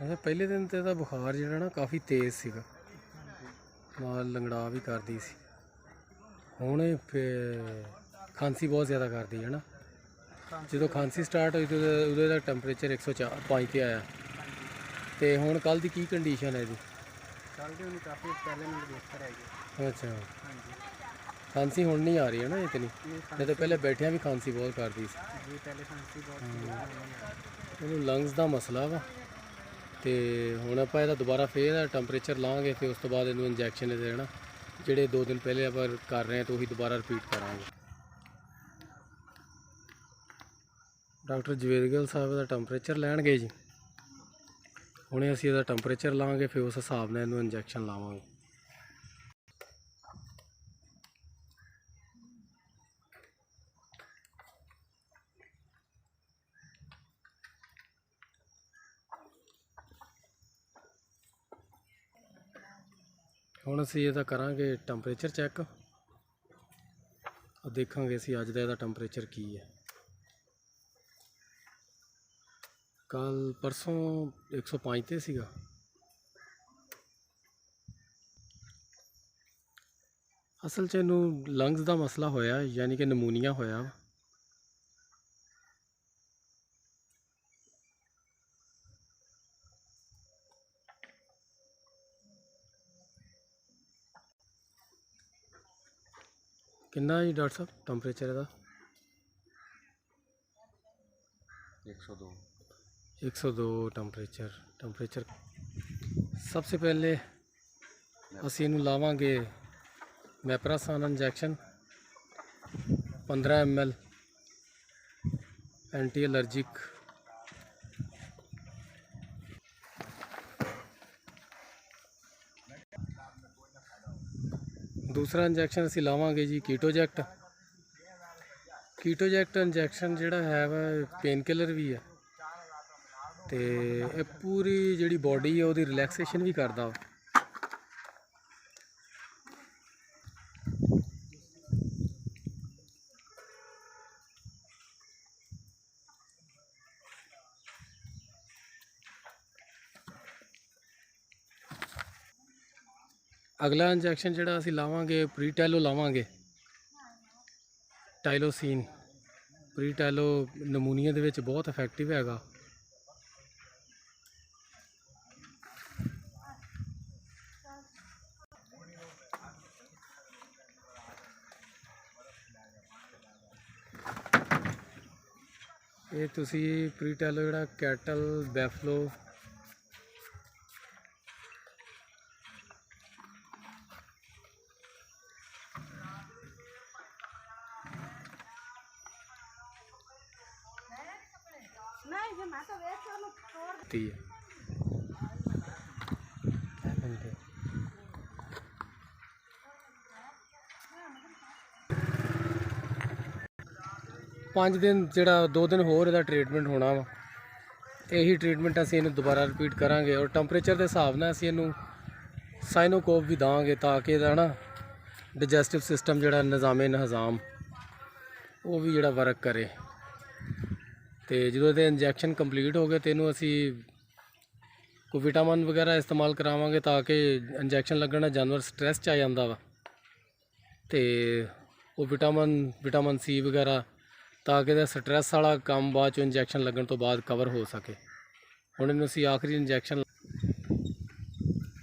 अच्छा पहले दिन तो बुखार जो ना काफ़ी तेज़ सीगा, नाल लंगड़ा भी करती सी। हुण खांसी बहुत ज़्यादा करती है ना। जो खांसी स्टार्ट हुई तो उहदा टैंपरेचर 104 ते आया। तो हुण कल की कंडीशन है जी? अच्छा, खांसी हुण नहीं आ रही है ना इतनी, नहीं तो पहले बैठिया भी खांसी बहुत करती सी। लंग्स का मसला वा। तो हुण आपां इहदा दोबारा फिर टैंपरेचर लाँगे, फिर उस तो बाद इनू इंजैक्शन देना ਜਿਹੜੇ 2 दिन पहले आप कर रहे हैं, तो वही दोबारा रिपीट करांगे। डॉक्टर जवेद गिल साहब का टैंपरेचर लैणगे जी। हुणे असीं इहदा टैंपरेचर लाँगे, फिर उस हिसाब नाल इनू इंजैक्शन लावांगे। हुण असीं इहदा करांगे टैंपरेचर चैक, देखांगे असीं अज दा इहदा टैंपरेचर की है। कल परसों 105 ते सीगा। असल च इनू लंग्स का मसला होया, यानी कि नमूनीआ होया। कितना जी डॉक्टर साहब टैंपरेचर इहदा? 102 टैंपरेचर। सबसे पहले असी इनू लावांगे मैपरासान इंजैक्शन 15 ml एंटी एलर्जिक। दूसरा इंजैक्शन असी लावांगे जी कीटोजैक्ट। कीटोजैक्ट इंजैक्शन जिहड़ा है वा पेन किलर भी है, तो यह पूरी जिहड़ी बॉडी है वो रिलैक्सेशन भी करता। अगला इंजैक्शन जिहड़ा असी लावांगे प्रीटैलो लावांगे, टाइलोसीन। प्रीटैलो नमूनीए दे विच बहुत इफैक्टिव हैगा। ये तुसी प्रीटैलो जिहड़ा कैटल बैफलो ती है। 5 दिन जिहड़ा 2 दिन होर इहदा ट्रीटमेंट होना वा। यही ट्रीटमेंट असीं इहनूं दोबारा रिपीट करांगे, और टैंपरेचर के हिसाब नाल असीं इहनूं साइनोकोप भी दांगे, ताकि इहदा ना डाइजैस्टिव सिस्टम जिहड़ा निज़ामे नज़ाम वो भी जिहड़ा वर्क करे। तो जो इंजैक्शन कंप्लीट हो गए तो इनू असी कोई विटामिन वगैरह इस्तेमाल करावांगे, ताकि इंजैक्शन लगन नाल जानवर स्ट्रैस च आ जांदा वा। तो वो विटामिन सी वगैरह, ताकि स्ट्रैस वाला काम बाद चो इंजैक्शन लगन तो बाद कवर हो सके। हुण इनू असी आखिरी इंजैक्शन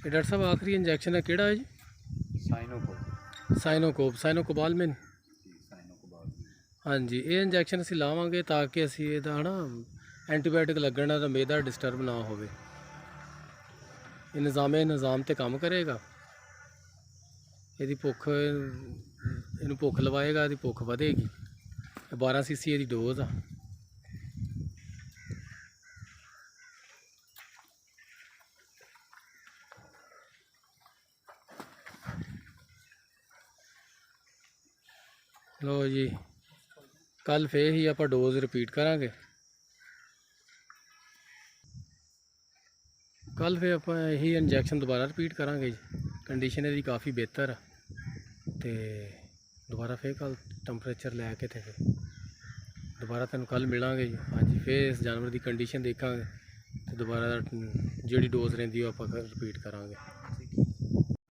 डॉक्टर साहब आखिरी इंजैक्शन है किहड़ा है जी? साइनोकोबालमिन। हाँ जी, ये इंजैक्शन असी लावांगे ताकि असी इहदा ना एंटीबायोटिक लगन नाल मेदा डिस्टर्ब ना होवे। ये निज़ाम ते काम करेगा। यदि भुख इनू भुख लवाएगा, यदि भुख वधेगी। 12 cc यदि डोज आ। लो जी, कल फिर ही आप डोज रिपीट करांगे। कल फिर आप यही इंजैक्शन दोबारा रिपीट करांगे जी। कंडीशन यदि काफ़ी बेहतर है, तो दोबारा फिर कल टैंपरेचर लैके तो फिर दोबारा तेन कल मिलांगे जी। हाँ जी, फिर इस जानवर की कंडीशन देखांगे ਤੇ ਦੁਬਾਰਾ ਜਿਹੜੀ ਡੋਜ਼ ਰਹਿੰਦੀ ਉਹ ਆਪਾਂ ਰਿਪੀਟ ਕਰਾਂਗੇ।